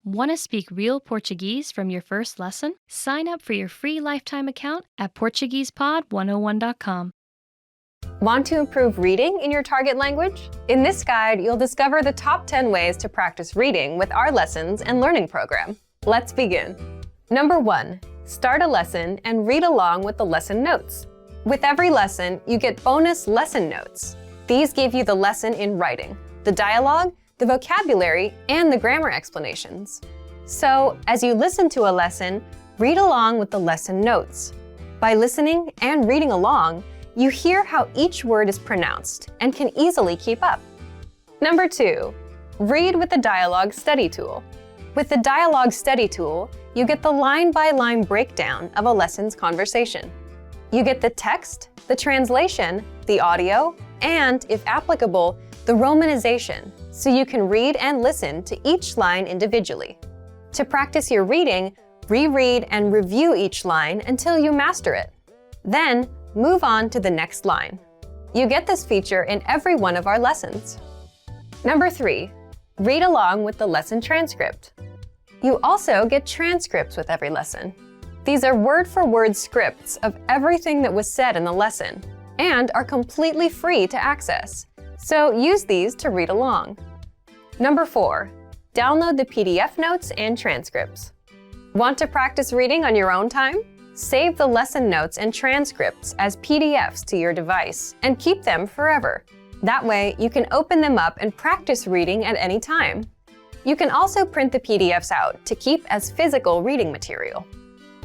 Want to speak real Portuguese from your first lesson? Sign up for your free lifetime account at PortuguesePod101.com. Want to improve reading in your target language? In this guide, you'll discover the top 10 ways to practice reading with our lessons and learning program. Let's begin. Number 1. Start a lesson and read along with the lesson notes. With every lesson, you get bonus lesson notes. These give you the lesson in writing, the dialogue, the vocabulary, and the grammar explanations. So, as you listen to a lesson, read along with the lesson notes. By listening and reading along, you hear how each word is pronounced and can easily keep up. Number 2. Read with the Dialogue Study Tool. With the Dialogue Study Tool, you get the line-by-line breakdown of a lesson's conversation. You get the text, the translation, the audio, and, if applicable, the romanization, so you can read and listen to each line individually. To practice your reading, reread and review each line until you master it. Then, move on to the next line. You get this feature in every one of our lessons. Number 3. Read along with the lesson transcript. You also get transcripts with every lesson. These are word-for-word scripts of everything that was said in the lesson and are completely free to access, so use these to read along. Number 4. Download the PDF notes and transcripts. Want to practice reading on your own time? Save the lesson notes and transcripts as PDFs to your device and keep them forever. That way, you can open them up and practice reading at any time. You can also print the PDFs out to keep as physical reading material.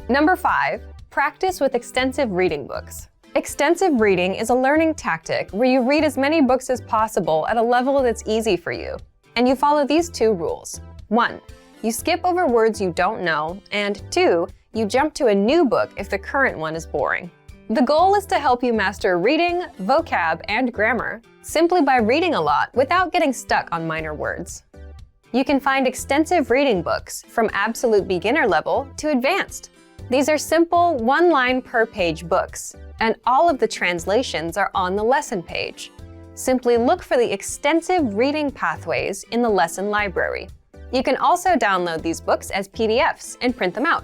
Number 5. Practice with extensive reading books. Extensive reading is a learning tactic where you read as many books as possible at a level that's easy for you. And you follow these 2 rules. 1. You skip over words you don't know, and 2. You jump to a new book if the current one is boring. The goal is to help you master reading, vocab, and grammar simply by reading a lot without getting stuck on minor words. You can find extensive reading books from absolute beginner level to advanced. These are simple, one-line per page books, and all of the translations are on the lesson page. Simply look for the extensive reading pathways in the lesson library. You can also download these books as PDFs and print them out.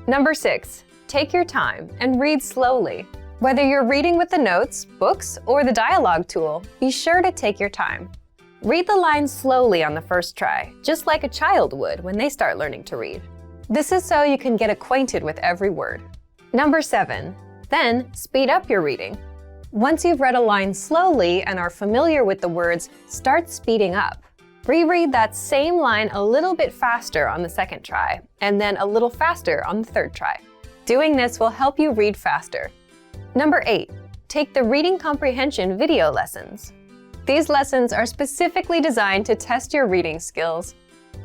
Number 6. Take your time and read slowly. Whether you're reading with the notes, books, or the dialogue tool, be sure to take your time. Read the lines slowly on the first try, just like a child would when they start learning to read. This is so you can get acquainted with every word. Number 7. Then, speed up your reading. Once you've read a line slowly and are familiar with the words, start speeding up. Reread that same line a little bit faster on the second try, and then a little faster on the third try. Doing this will help you read faster. Number 8. Take the reading comprehension video lessons. These lessons are specifically designed to test your reading skills.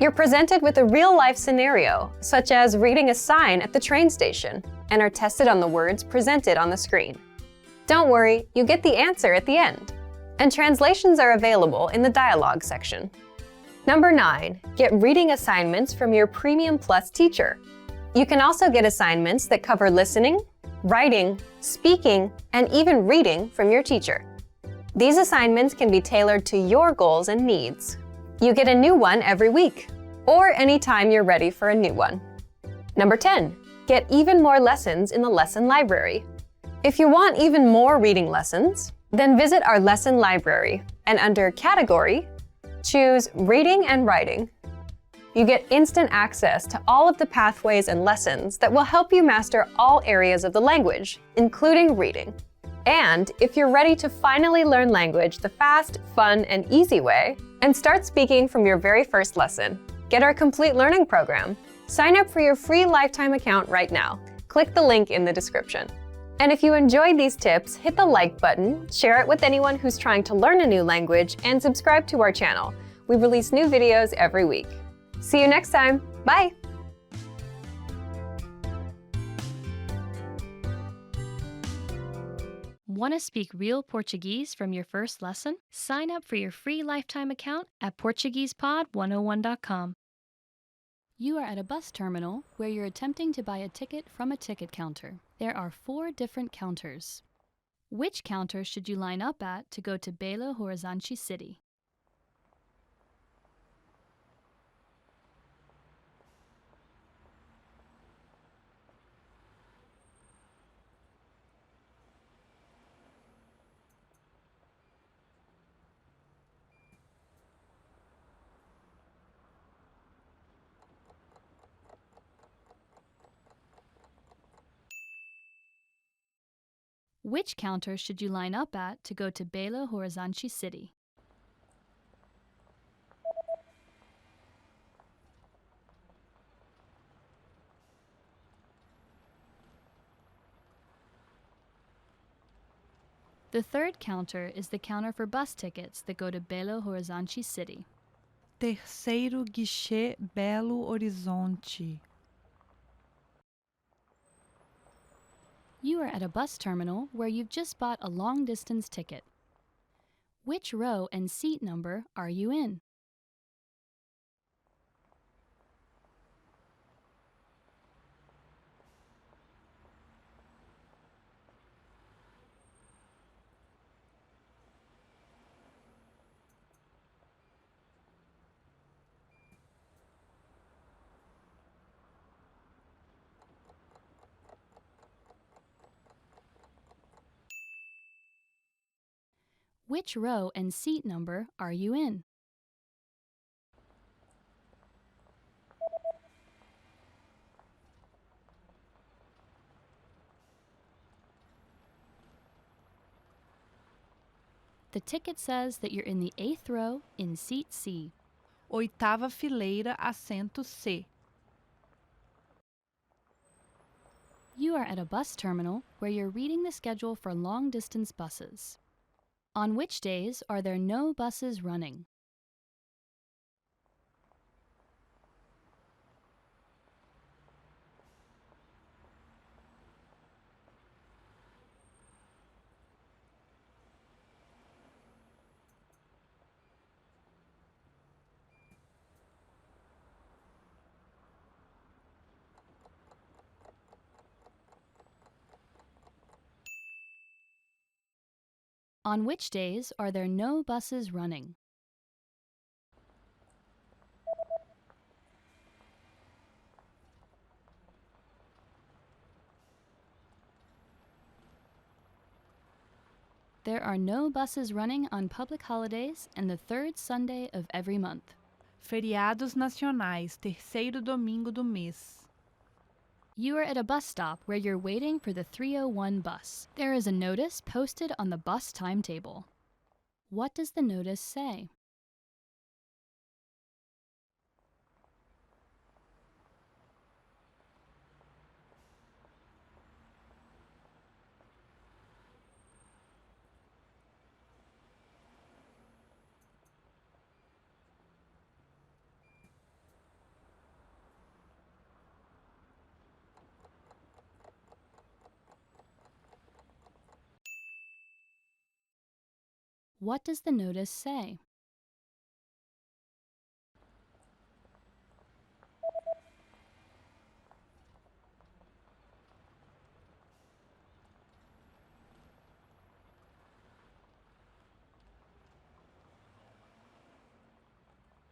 You're presented with a real-life scenario, such as reading a sign at the train station, and are tested on the words presented on the screen. Don't worry, you get the answer at the end. And translations are available in the dialogue section. Number 9. Get reading assignments from your Premium Plus teacher. You can also get assignments that cover listening, writing, speaking, and even reading from your teacher. These assignments can be tailored to your goals and needs. You get a new one every week, or anytime you're ready for a new one. Number 10. Get even more lessons in the lesson library. If you want even more reading lessons, then visit our lesson library and under Category, choose Reading and Writing. You get instant access to all of the pathways and lessons that will help you master all areas of the language, including reading. And if you're ready to finally learn language the fast, fun, and easy way, and start speaking from your very first lesson, get our complete learning program. Sign up for your free lifetime account right now. Click the link in the description. And if you enjoyed these tips, hit the like button, share it with anyone who's trying to learn a new language, and subscribe to our channel. We release new videos every week. See you next time. Bye! Want to speak real Portuguese from your first lesson? Sign up for your free lifetime account at PortuguesePod101.com. You are at a bus terminal where you're attempting to buy a ticket from a ticket counter. There are 4 different counters. Which counter should you line up at to go to Belo Horizonte City? Which counter should you line up at to go to Belo Horizonte City? The third counter is the counter for bus tickets that go to Belo Horizonte City. Terceiro guichê, Belo Horizonte. You are at a bus terminal where you've just bought a long-distance ticket. Which row and seat number are you in? Which row and seat number are you in? The ticket says that you're in the 8th row in seat C. Oitava fileira, assento C. You are at a bus terminal where you're reading the schedule for long-distance buses. On which days are there no buses running? On which days are there no buses running? There are no buses running on public holidays and the third Sunday of every month. Feriados nacionais, terceiro domingo do mês. You are at a bus stop where you're waiting for the 301 bus. There is a notice posted on the bus timetable. What does the notice say? What does the notice say?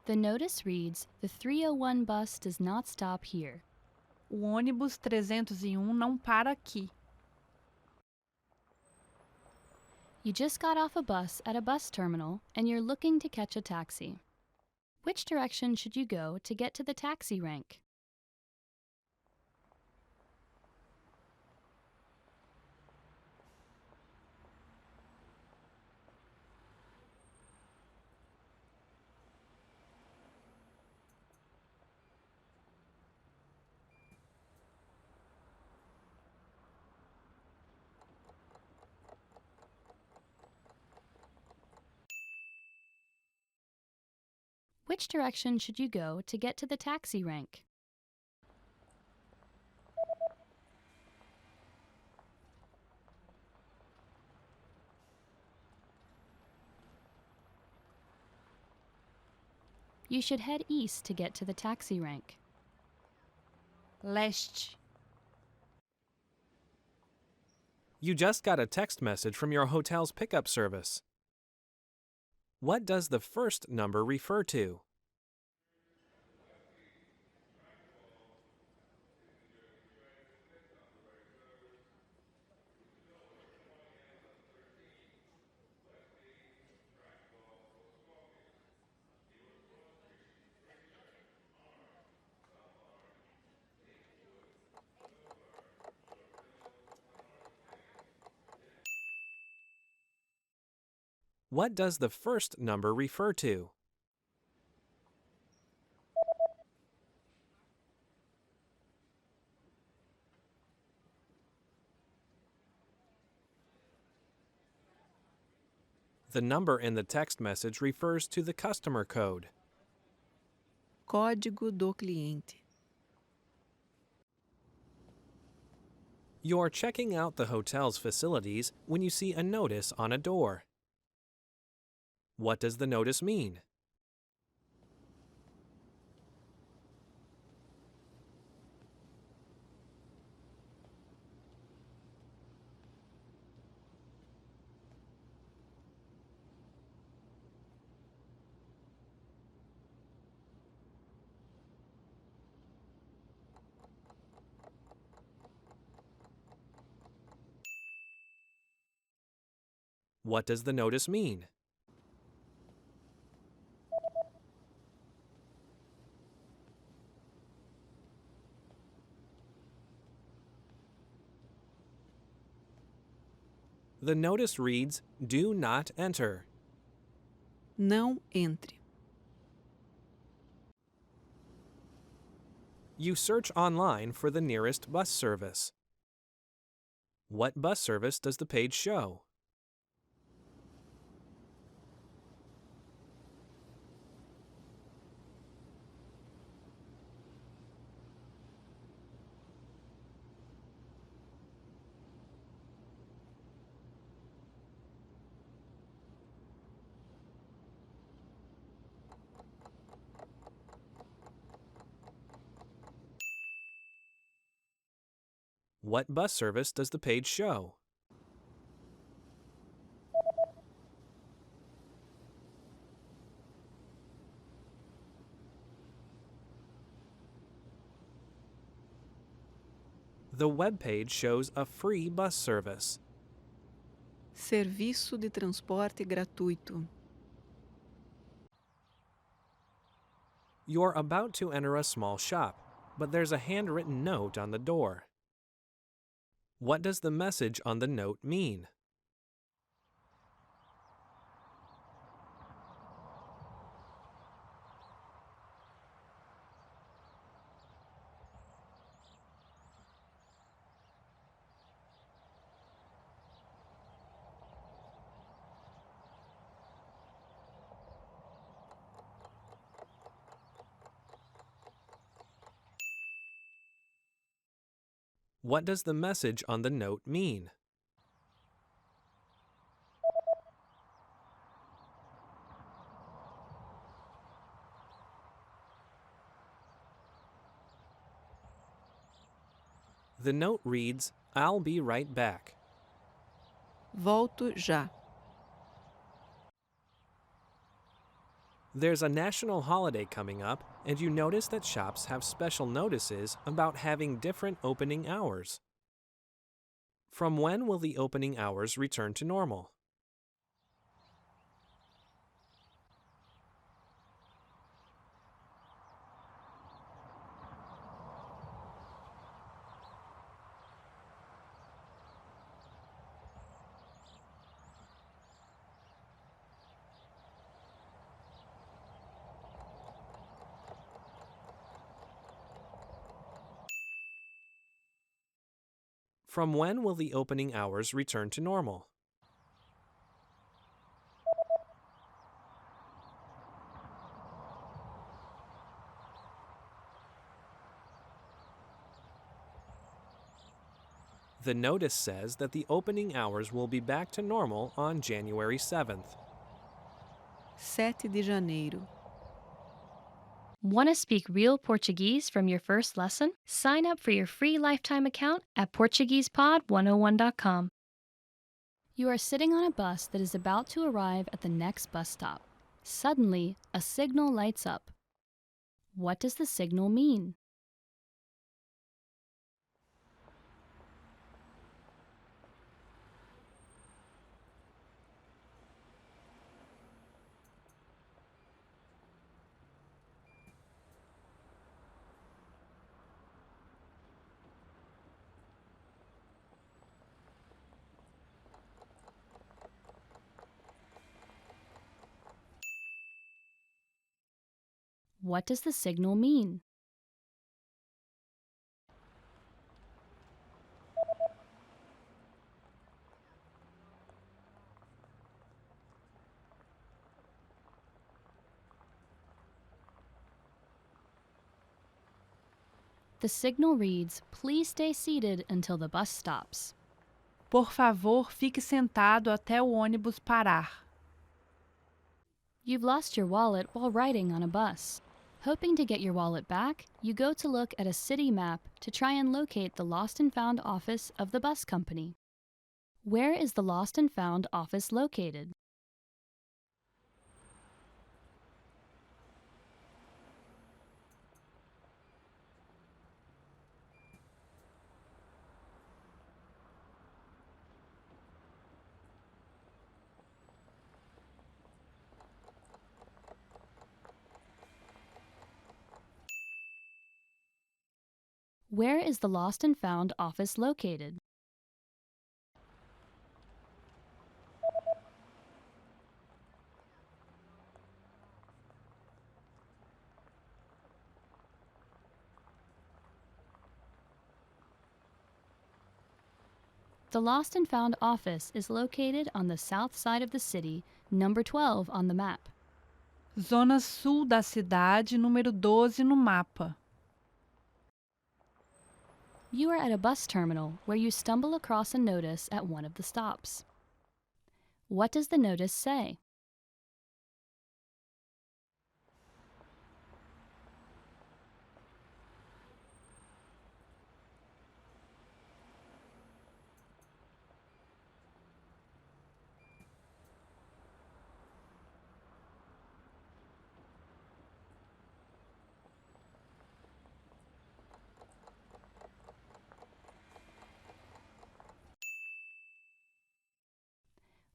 The notice reads, "The 301 bus does not stop here." O ônibus 301 não para aqui. You just got off a bus at a bus terminal and you're looking to catch a taxi. Which direction should you go to get to the taxi rank? Which direction should you go to get to the taxi rank? You should head east to get to the taxi rank. Leste. You just got a text message from your hotel's pickup service. What does the first number refer to? What does the first number refer to? The number in the text message refers to the customer code. Código do cliente. You're checking out the hotel's facilities when you see a notice on a door. What does the notice mean? What does the notice mean? The notice reads, "Do not enter." Não entre. You search online for the nearest bus service. What bus service does the page show? What bus service does the page show? The web page shows a free bus service. Serviço de transporte gratuito. You're about to enter a small shop, but there's a handwritten note on the door. What does the message on the note mean? What does the message on the note mean? The note reads, "I'll be right back." Volto já. There's a national holiday coming up, and you notice that shops have special notices about having different opening hours. From when will the opening hours return to normal? From when will the opening hours return to normal? The notice says that the opening hours will be back to normal on January 7th. 7 de janeiro. Want to speak real Portuguese from your first lesson? Sign up for your free lifetime account at PortuguesePod101.com. You are sitting on a bus that is about to arrive at the next bus stop. Suddenly, a signal lights up. What does the signal mean? What does the signal mean? The signal reads, "Please stay seated until the bus stops." Por favor, fique sentado até o ônibus parar. You've lost your wallet while riding on a bus. Hoping to get your wallet back, you go to look at a city map to try and locate the lost and found office of the bus company. Where is the lost and found office located? Where is the lost and found office located? The lost and found office is located on the south side of the city, number 12 on the map. Zona sul da cidade, número 12 no mapa. You are at a bus terminal where you stumble across a notice at one of the stops. What does the notice say?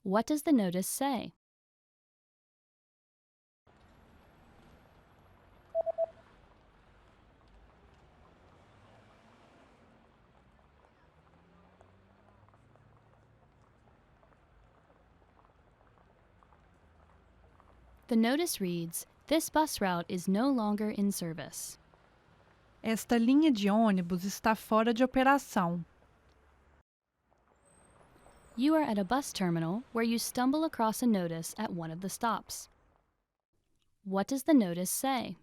What does the notice say? The notice reads, "This bus route is no longer in service." Esta linha de ônibus está fora de operação. You are at a bus terminal where you stumble across a notice at one of the stops. What does the notice say?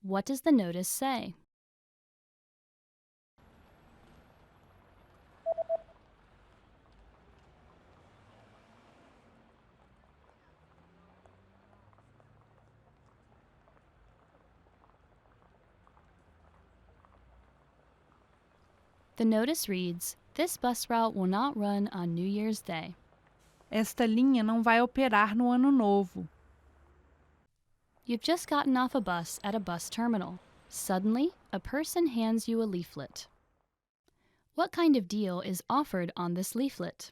What does the notice say? The notice reads, "This bus route will not run on New Year's Day." Esta linha não vai operar no Ano Novo. You've just gotten off a bus at a bus terminal. Suddenly, a person hands you a leaflet. What kind of deal is offered on this leaflet?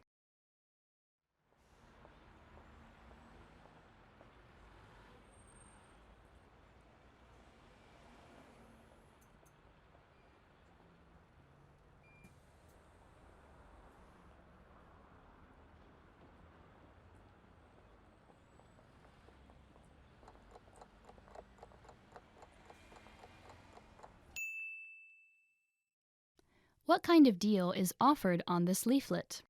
What kind of deal is offered on this leaflet?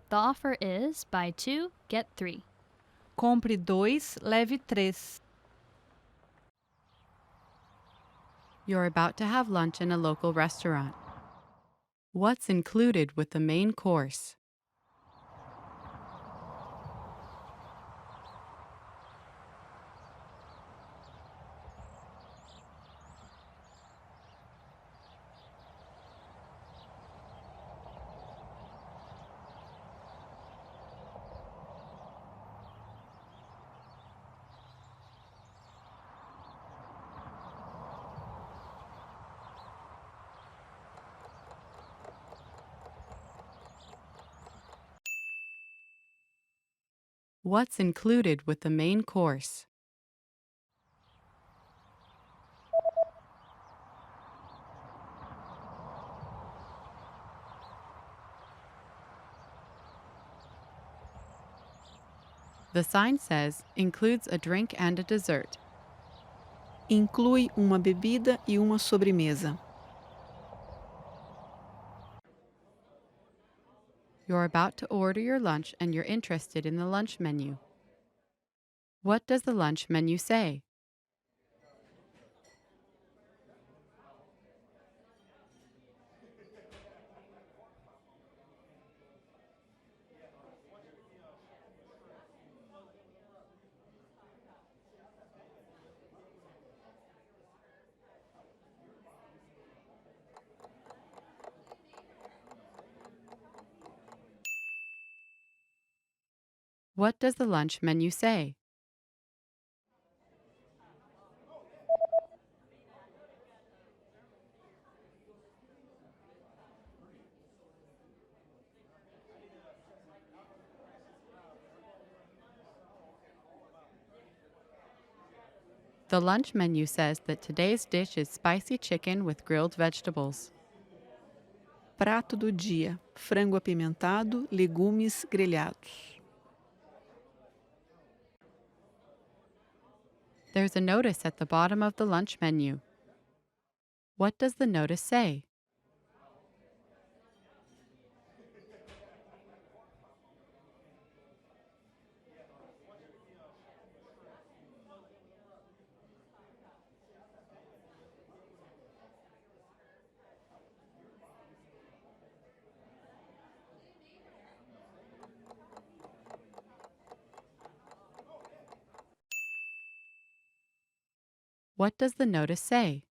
The offer is buy 2, get 3. Compre 2, leve 3. You're about to have lunch in a local restaurant. What's included with the main course? What's included with the main course? The sign says, includes a drink and a dessert. Inclui uma bebida e uma sobremesa. You're about to order your lunch and you're interested in the lunch menu. What does the lunch menu say? What does the lunch menu say? The lunch menu says that today's dish is spicy chicken with grilled vegetables. Prato do dia: frango apimentado, legumes grelhados. There's a notice at the bottom of the lunch menu. What does the notice say? What does the notice say?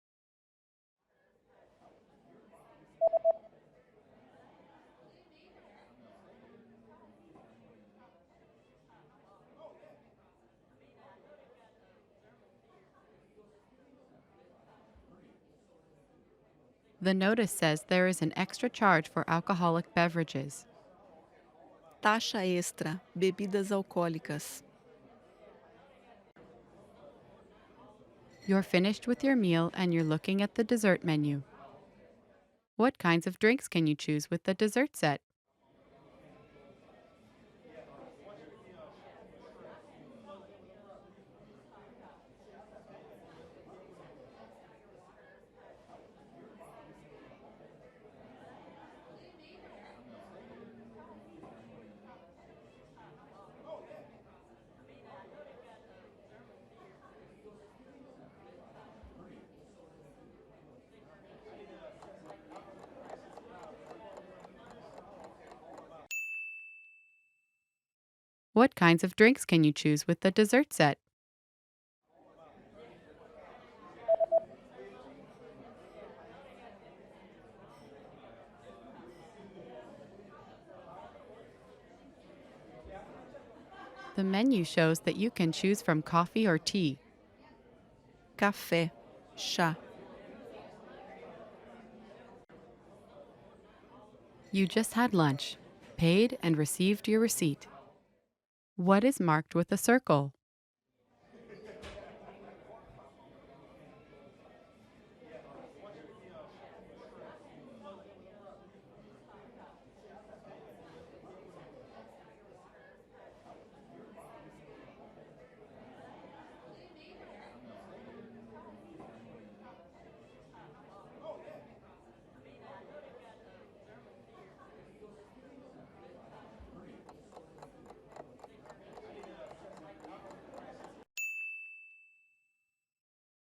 The notice says there is an extra charge for alcoholic beverages. Taxa extra: bebidas alcoólicas. You're finished with your meal and you're looking at the dessert menu. What kinds of drinks can you choose with the dessert set? What kinds of drinks can you choose with the dessert set? The menu shows that you can choose from coffee or tea. Café, chá. You just had lunch, paid, and received your receipt. What is marked with a circle?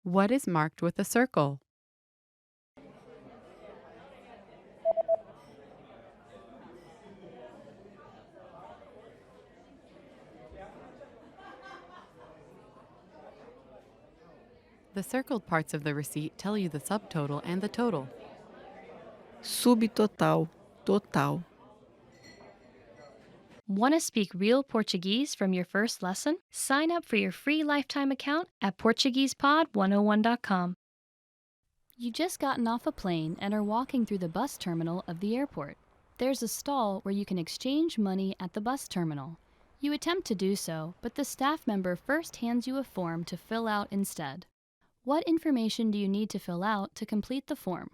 What is marked with a circle? The circled parts of the receipt tell you the subtotal and the total. Subtotal, total. Want to speak real Portuguese from your first lesson? Sign up for your free lifetime account at PortuguesePod101.com. You just gotten off a plane and are walking through the bus terminal of the airport. There's a stall where you can exchange money at the bus terminal. You attempt to do so, but the staff member first hands you a form to fill out instead. What information do you need to fill out to complete the form?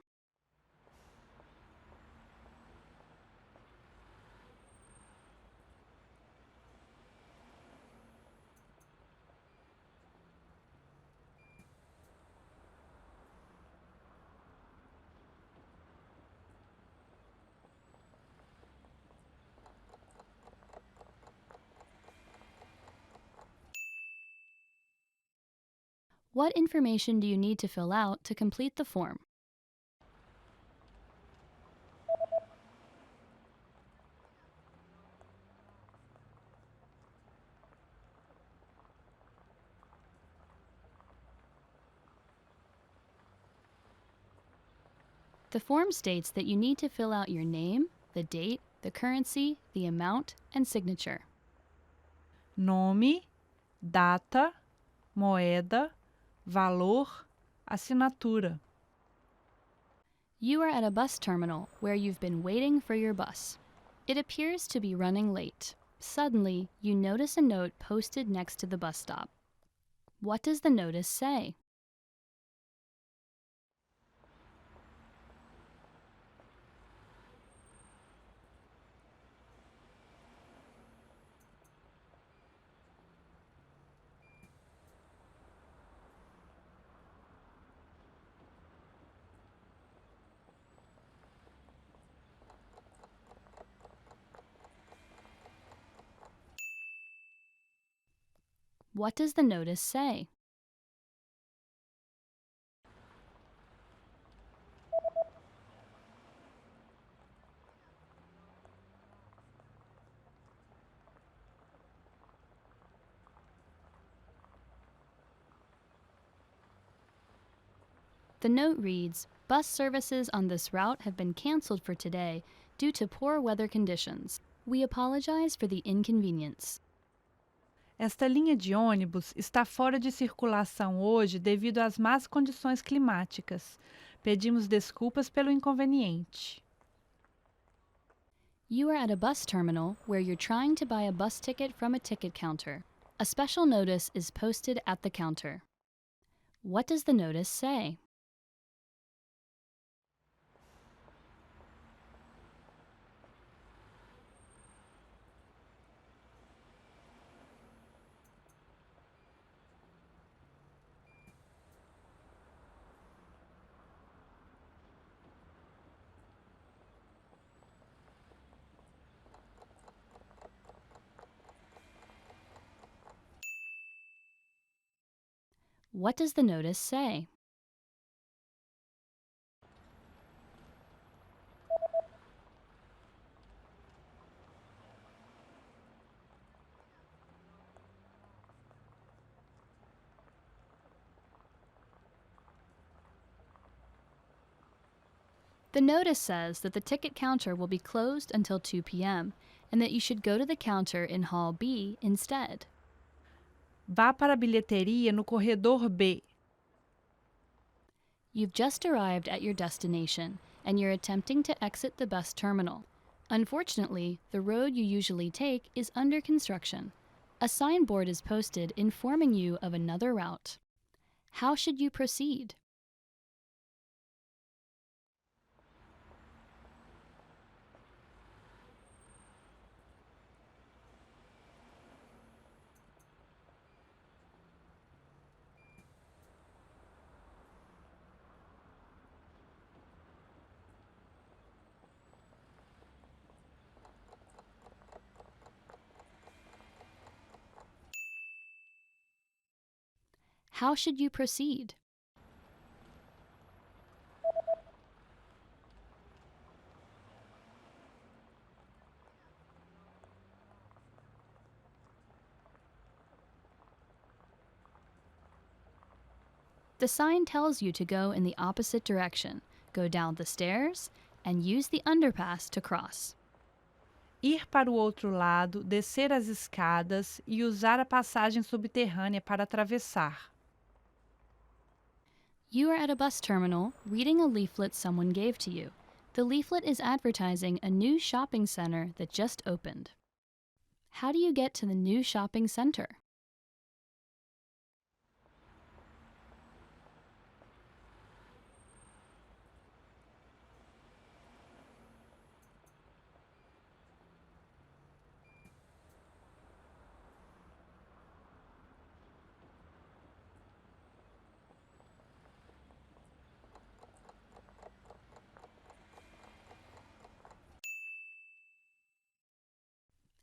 What information do you need to fill out to complete the form? The form states that you need to fill out your name, the date, the currency, the amount, and signature. Nome, data, moeda, valor, assinatura. You are at a bus terminal where you've been waiting for your bus. It appears to be running late. Suddenly, you notice a note posted next to the bus stop. What does the notice say? What does the notice say? The note reads, "Bus services on this route have been canceled for today due to poor weather conditions. We apologize for the inconvenience." Esta linha de ônibus está fora de circulação hoje devido às más condições climáticas. Pedimos desculpas pelo inconveniente. You are at a bus terminal where you're trying to buy a bus ticket from a ticket counter. A special notice is posted at the counter. What does the notice say? What does the notice say? The notice says that the ticket counter will be closed until 2 p.m. and that you should go to the counter in Hall B instead. Vá para a bilheteria no corredor B. You've just arrived at your destination and you're attempting to exit the bus terminal. Unfortunately, the road you usually take is under construction. A signboard is posted informing you of another route. How should you proceed? How should you proceed? The sign tells you to go in the opposite direction, go down the stairs, and use the underpass to cross. Ir para o outro lado, descer as escadas e usar a passagem subterrânea para atravessar. You are at a bus terminal reading a leaflet someone gave to you. The leaflet is advertising a new shopping center that just opened. How do you get to the new shopping center?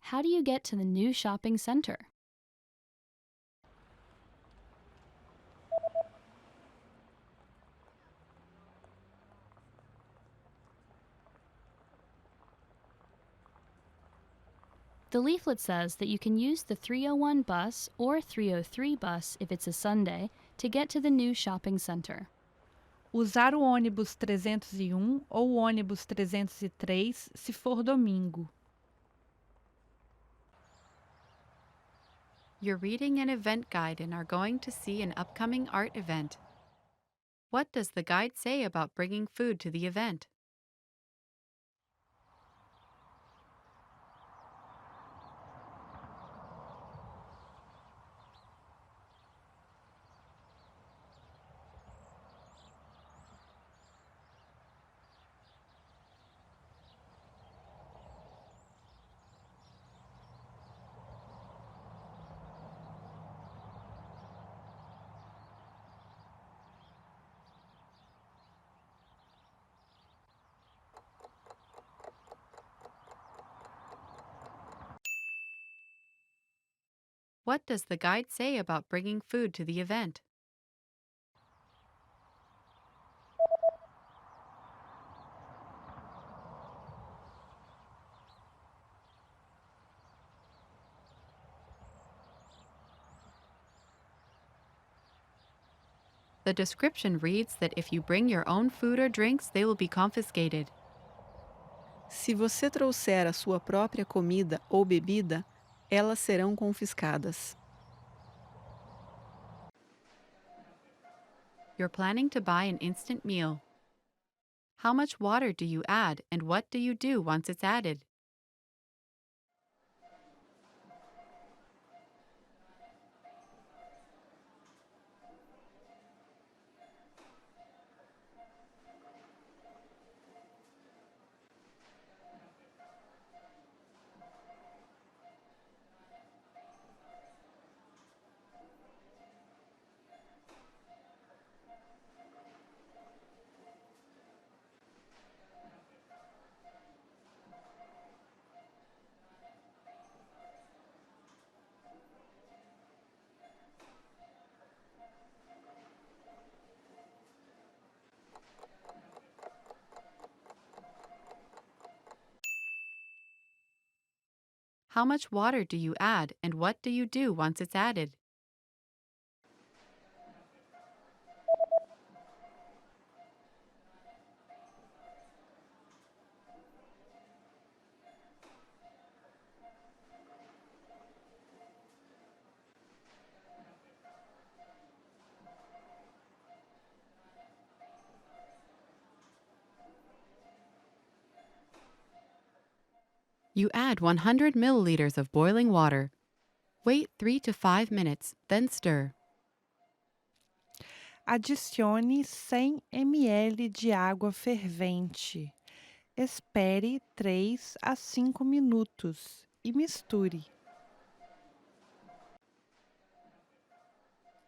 How do you get to the new shopping center? The leaflet says that you can use the 301 bus or 303 bus if it's a Sunday to get to the new shopping center. Usar o ônibus 301 ou o ônibus 303 se for domingo. You're reading an event guide and are going to see an upcoming art event. What does the guide say about bringing food to the event? What does the guide say about bringing food to the event? The description reads that if you bring your own food or drinks, they will be confiscated. Se você trouxer a sua própria comida ou bebida, elas serão confiscadas. You're planning to buy an instant meal. How much water do you add and what do you do once it's added? How much water do you add and what do you do once it's added? You add 100 milliliters of boiling water. Wait 3 to 5 minutes, then stir. Adicione 100 ml de água fervente. Espere 3 a 5 minutos e misture.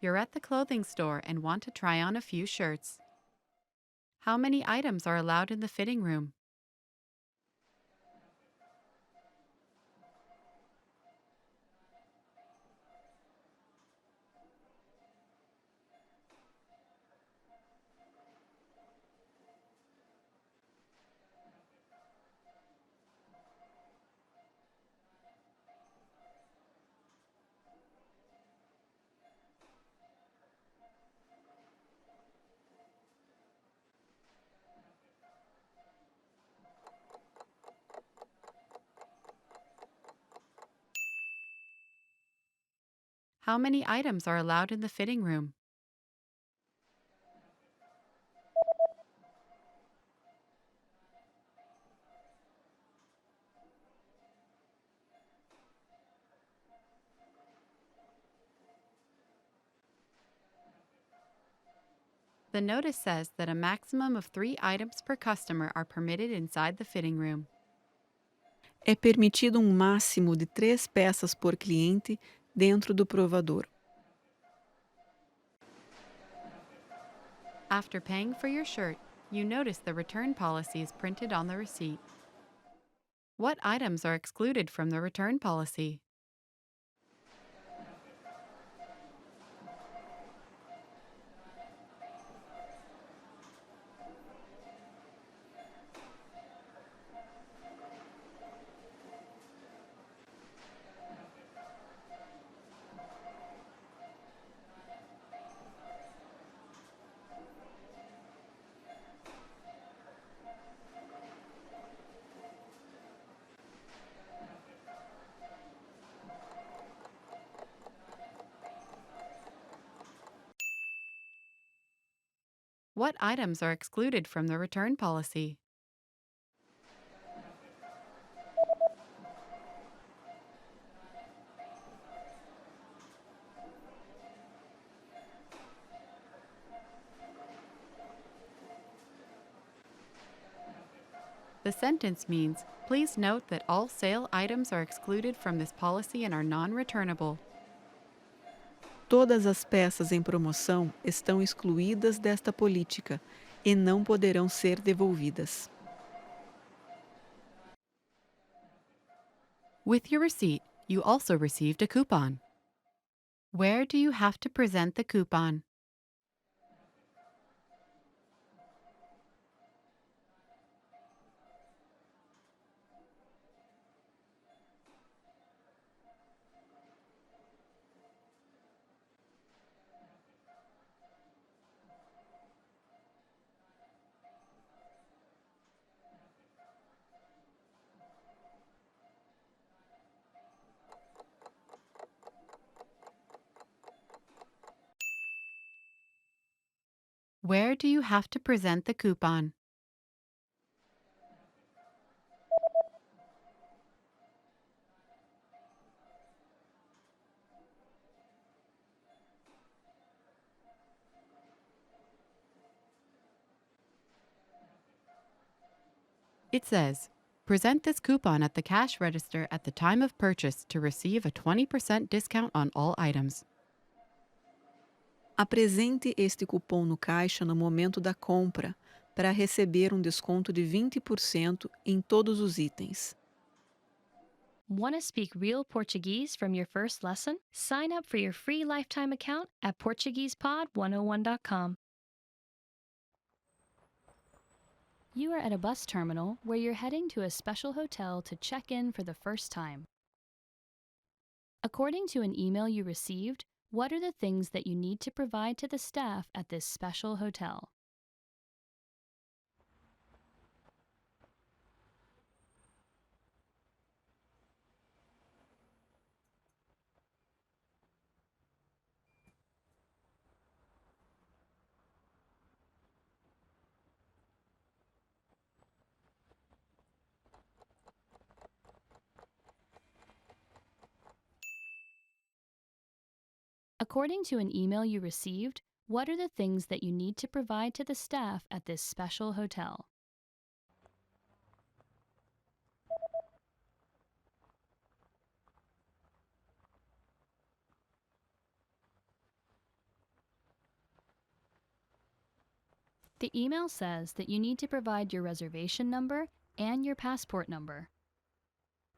You're at the clothing store and want to try on a few shirts. How many items are allowed in the fitting room? How many items are allowed in the fitting room? The notice says that a maximum of 3 items per customer are permitted inside the fitting room. É permitido um máximo de 3 peças por cliente dentro do provador. After paying for your shirt, you notice the return policy is printed on the receipt. What items are excluded from the return policy? What items are excluded from the return policy? The sentence means, please note that all sale items are excluded from this policy and are non-returnable. Todas as peças em promoção estão excluídas desta política e não poderão ser devolvidas. With your receipt, you also received a coupon. Where do you have to present the coupon? Where do you have to present the coupon? It says, present this coupon at the cash register at the time of purchase to receive a 20% discount on all items. Apresente este cupom no caixa no momento da compra para receber um desconto de 20% em todos os itens. Want to speak real Portuguese from your first lesson? Sign up for your free lifetime account at PortuguesePod101.com. You are at a bus terminal where you're heading to a special hotel to check in for the first time. According to an email you received, what are the things that you need to provide to the staff at this special hotel? According to an email you received, what are the things that you need to provide to the staff at this special hotel? The email says that you need to provide your reservation number and your passport number.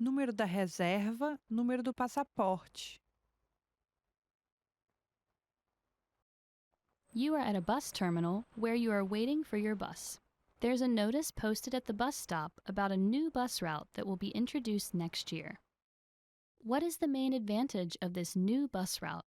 Número da reserva, número do passaporte. You are at a bus terminal where you are waiting for your bus. There's a notice posted at the bus stop about a new bus route that will be introduced next year. What is the main advantage of this new bus route?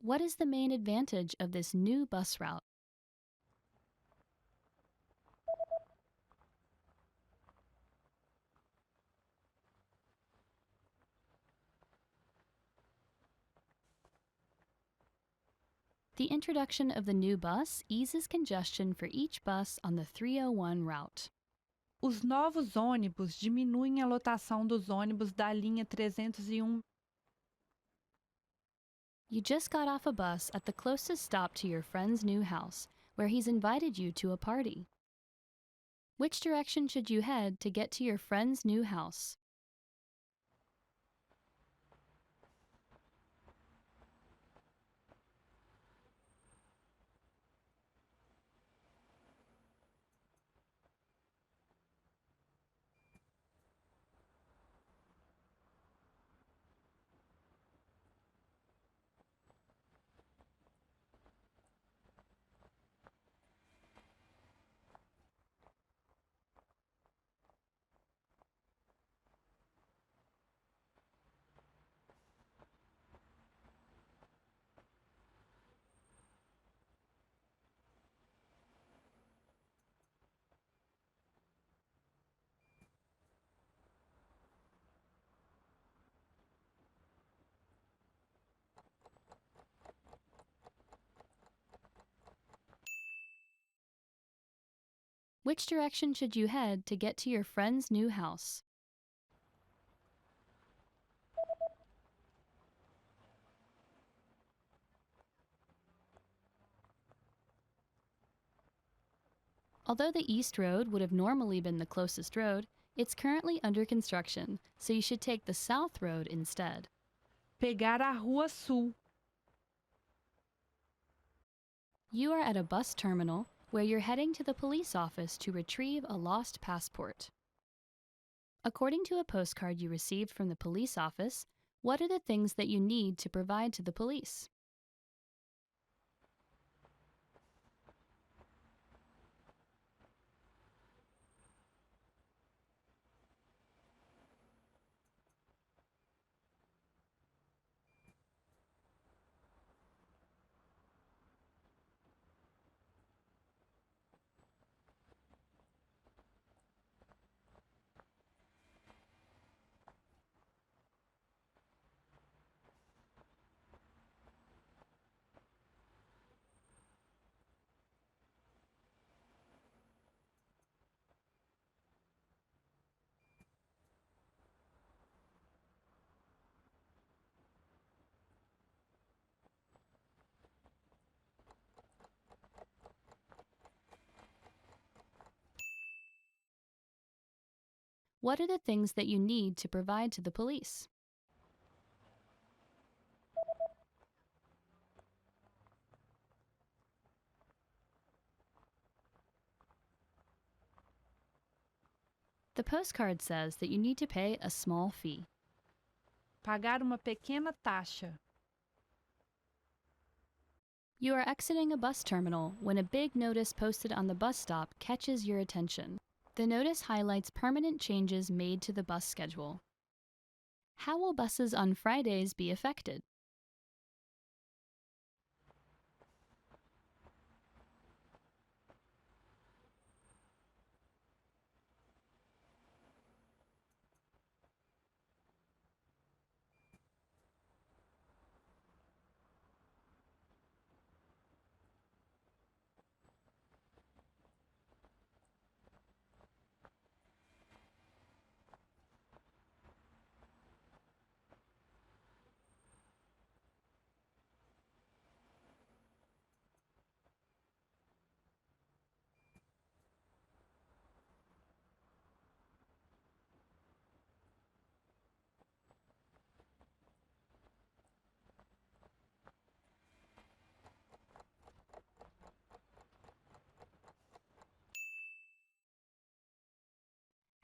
What is the main advantage of this new bus route? The introduction of the new bus eases congestion for each bus on the 301 route. Os novos ônibus diminuem a lotação dos ônibus da linha 301. You just got off a bus at the closest stop to your friend's new house, where he's invited you to a party. Which direction should you head to get to your friend's new house? Which direction should you head to get to your friend's new house? Although the East Road would have normally been the closest road, it's currently under construction, so you should take the South Road instead. Pegar a Rua Sul. You are at a bus terminal where you're heading to the police office to retrieve a lost passport. According to a postcard you received from the police office, what are the things that you need to provide to the police? What are the things that you need to provide to the police? The postcard says that you need to pay a small fee. Pagar uma pequena taxa. You are exiting a bus terminal when a big notice posted on the bus stop catches your attention. The notice highlights permanent changes made to the bus schedule. How will buses on Fridays be affected?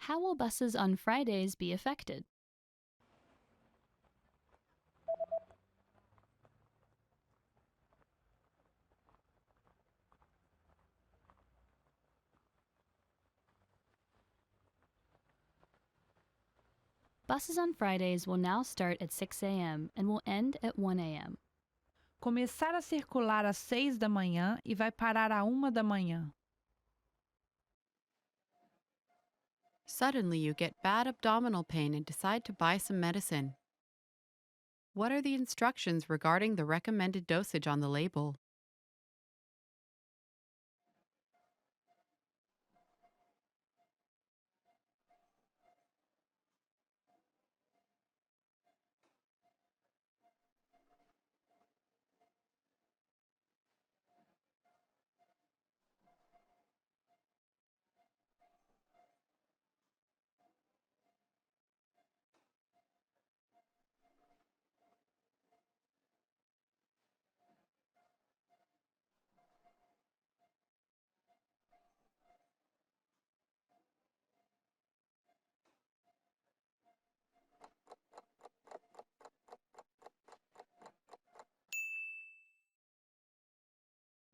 How will buses on Fridays be affected? Buses on Fridays will now start at 6 a.m. and will end at 1 a.m. Começar a circular às 6 da manhã e vai parar à 1 da manhã. Suddenly, you get bad abdominal pain and decide to buy some medicine. What are the instructions regarding the recommended dosage on the label?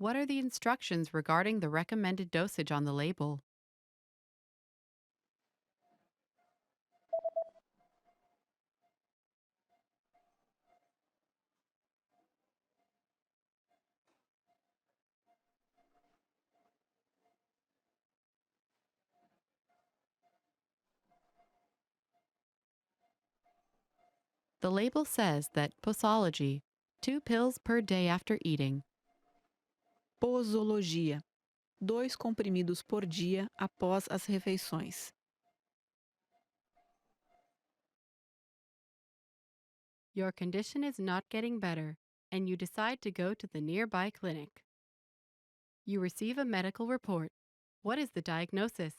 What are the instructions regarding the recommended dosage on the label? The label says that posology, 2 pills per day after eating. Posologia. 2 comprimidos por dia após as refeições. Your condition is not getting better, and you decide to go to the nearby clinic. You receive a medical report. What is the diagnosis?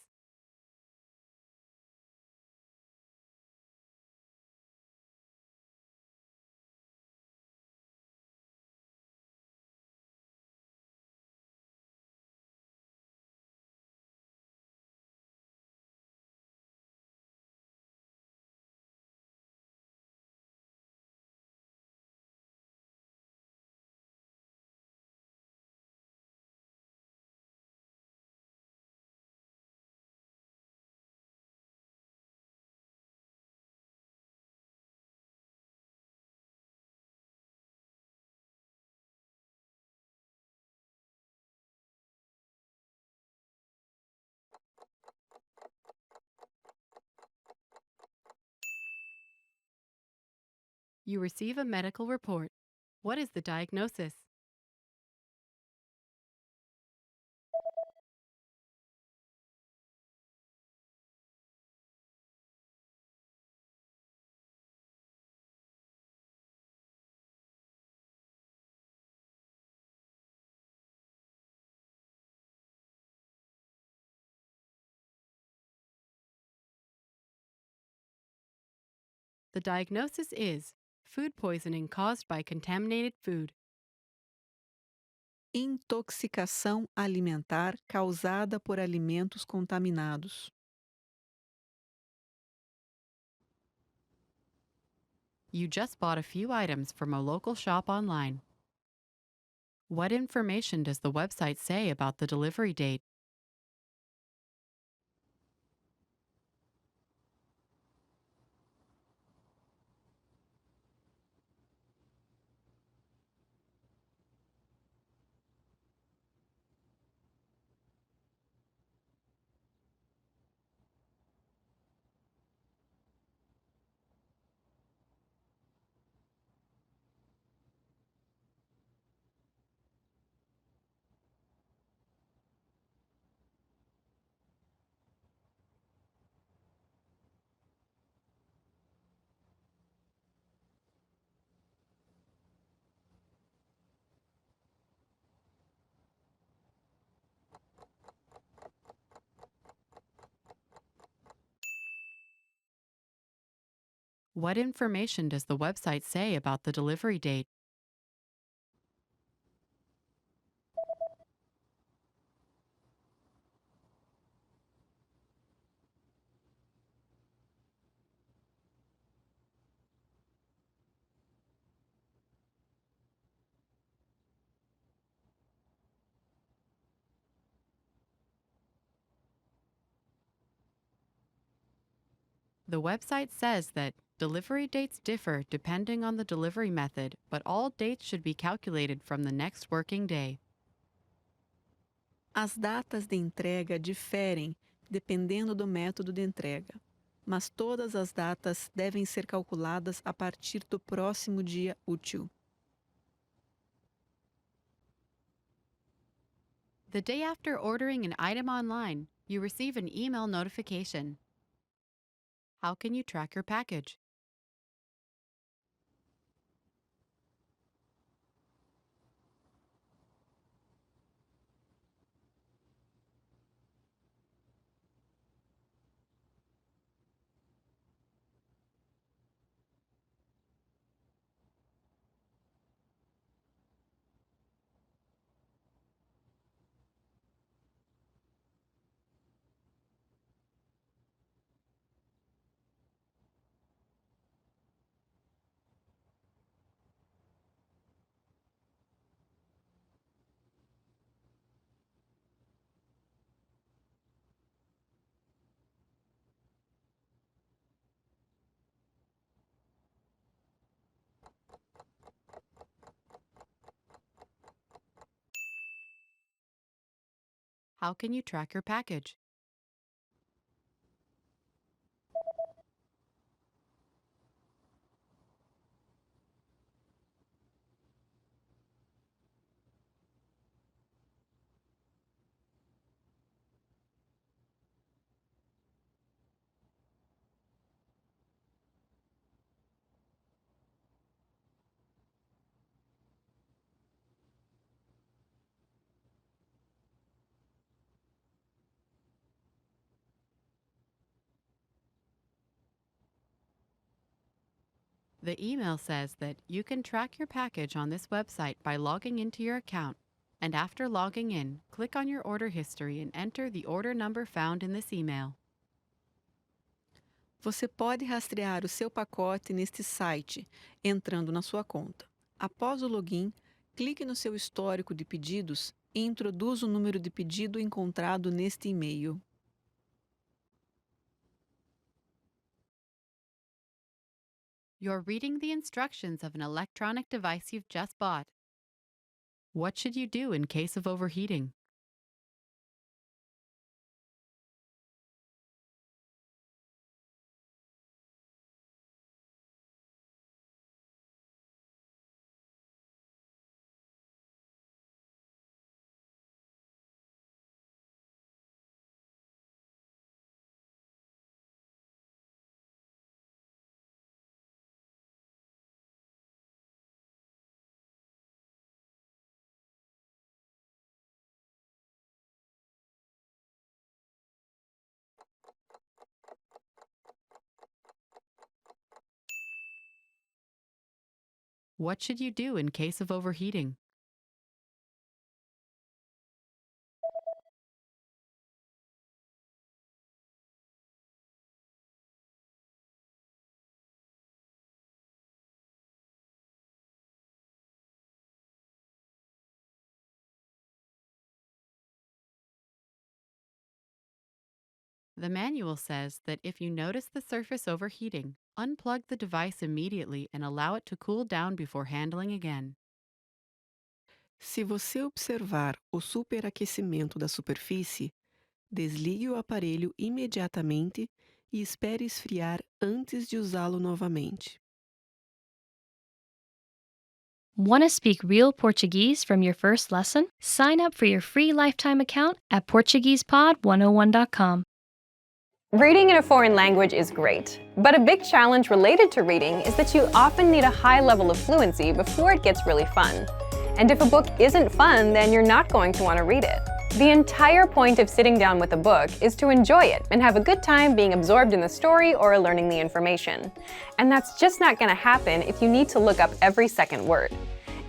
You receive a medical report. What is the diagnosis? The diagnosis is food poisoning caused by contaminated food. Intoxicação alimentar causada por alimentos contaminados. You just bought a few items from a local shop online. What information does the website say about the delivery date? What information does the website say about the delivery date? The website says that Delivery dates differ depending on the delivery method, but all dates should be calculated from the next working day. As datas de entrega diferem dependendo do método de entrega, mas todas as datas devem ser calculadas a partir do próximo dia útil. The day after ordering an item online, you receive an email notification. How can you track your package? How can you track your package? The email says that you can track your package on this website by logging into your account, and after logging in, click on your order history and enter the order number found in this email. Você pode rastrear o seu pacote neste site, entrando na sua conta. Após o login, clique no seu histórico de pedidos e introduza o número de pedido encontrado neste e-mail. You're reading the instructions of an electronic device you've just bought. What should you do in case of overheating? What should you do in case of overheating? The manual says that if you notice the surface overheating, unplug the device immediately and allow it to cool down before handling again. Se você observar o superaquecimento da superfície, desligue o aparelho imediatamente e espere esfriar antes de usá-lo novamente. Want to speak real Portuguese from your first lesson? Sign up for your free lifetime account at PortuguesePod101.com. Reading in a foreign language is great, but a big challenge related to reading is that you often need a high level of fluency before it gets really fun. And if a book isn't fun, then you're not going to want to read it. The entire point of sitting down with a book is to enjoy it and have a good time being absorbed in the story or learning the information. And that's just not going to happen if you need to look up every second word.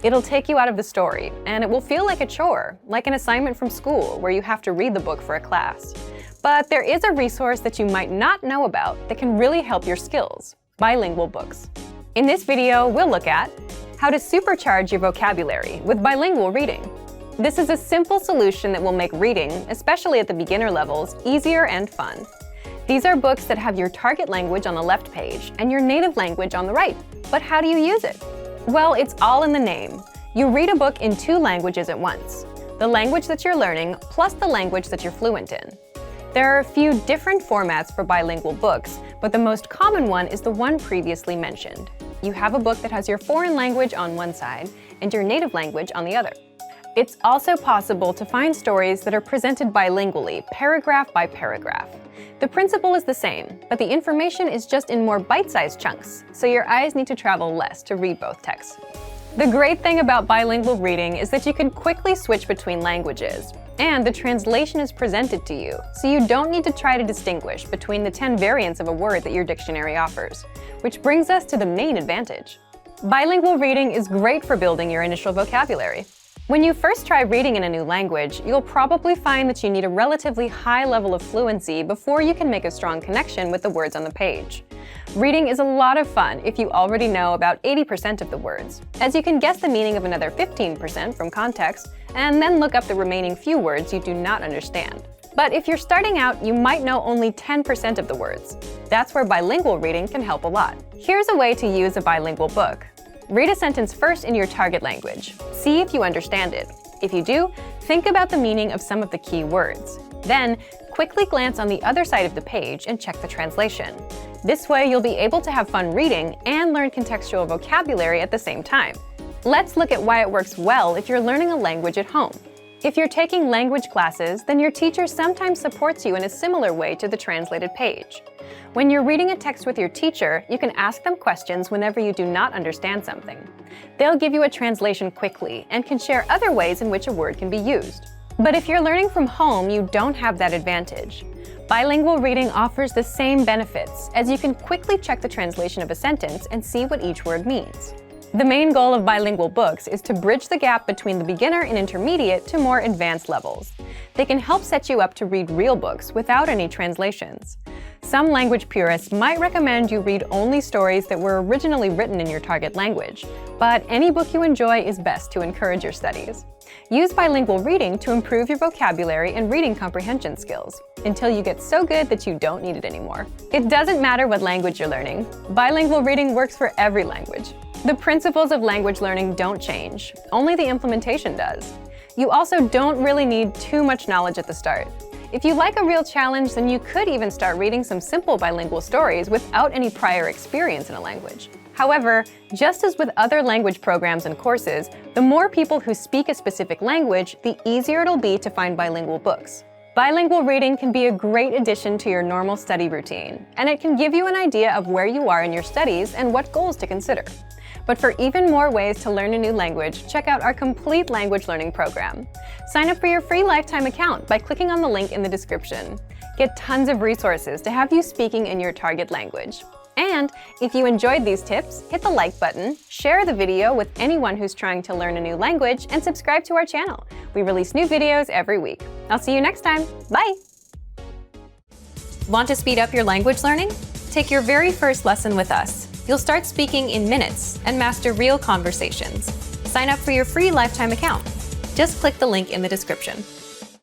It'll take you out of the story, and it will feel like a chore, like an assignment from school where you have to read the book for a class. But there is a resource that you might not know about that can really help your skills: bilingual books. In this video, we'll look at how to supercharge your vocabulary with bilingual reading. This is a simple solution that will make reading, especially at the beginner levels, easier and fun. These are books that have your target language on the left page and your native language on the right. But how do you use it? Well, it's all in the name. You read a book in 2 languages at once, the language that you're learning plus the language that you're fluent in. There are a few different formats for bilingual books, but the most common one is the one previously mentioned. You have a book that has your foreign language on one side and your native language on the other. It's also possible to find stories that are presented bilingually, paragraph by paragraph. The principle is the same, but the information is just in more bite-sized chunks, so your eyes need to travel less to read both texts. The great thing about bilingual reading is that you can quickly switch between languages, and the translation is presented to you, so you don't need to try to distinguish between the 10 variants of a word that your dictionary offers, which brings us to the main advantage. Bilingual reading is great for building your initial vocabulary. When you first try reading in a new language, you'll probably find that you need a relatively high level of fluency before you can make a strong connection with the words on the page. Reading is a lot of fun if you already know about 80% of the words, as you can guess the meaning of another 15% from context, and then look up the remaining few words you do not understand. But if you're starting out, you might know only 10% of the words. That's where bilingual reading can help a lot. Here's a way to use a bilingual book. Read a sentence first in your target language. See if you understand it. If you do, think about the meaning of some of the key words. Then, quickly glance on the other side of the page and check the translation. This way, you'll be able to have fun reading and learn contextual vocabulary at the same time. Let's look at why it works well if you're learning a language at home. If you're taking language classes, then your teacher sometimes supports you in a similar way to the translated page. When you're reading a text with your teacher, you can ask them questions whenever you do not understand something. They'll give you a translation quickly and can share other ways in which a word can be used. But if you're learning from home, you don't have that advantage. Bilingual reading offers the same benefits, as you can quickly check the translation of a sentence and see what each word means. The main goal of bilingual books is to bridge the gap between the beginner and intermediate to more advanced levels. They can help set you up to read real books without any translations. Some language purists might recommend you read only stories that were originally written in your target language, but any book you enjoy is best to encourage your studies. Use bilingual reading to improve your vocabulary and reading comprehension skills, until you get so good that you don't need it anymore. It doesn't matter what language you're learning. Bilingual reading works for every language. The principles of language learning don't change, only the implementation does. You also don't really need too much knowledge at the start. If you like a real challenge, then you could even start reading some simple bilingual stories without any prior experience in a language. However, just as with other language programs and courses, the more people who speak a specific language, the easier it'll be to find bilingual books. Bilingual reading can be a great addition to your normal study routine, and it can give you an idea of where you are in your studies and what goals to consider. But for even more ways to learn a new language, check out our complete language learning program. Sign up for your free lifetime account by clicking on the link in the description. Get tons of resources to have you speaking in your target language. And if you enjoyed these tips, hit the like button, share the video with anyone who's trying to learn a new language, and subscribe to our channel. We release new videos every week. I'll see you next time. Bye! Want to speed up your language learning? Take your very first lesson with us. You'll start speaking in minutes and master real conversations. Sign up for your free lifetime account. Just click the link in the description.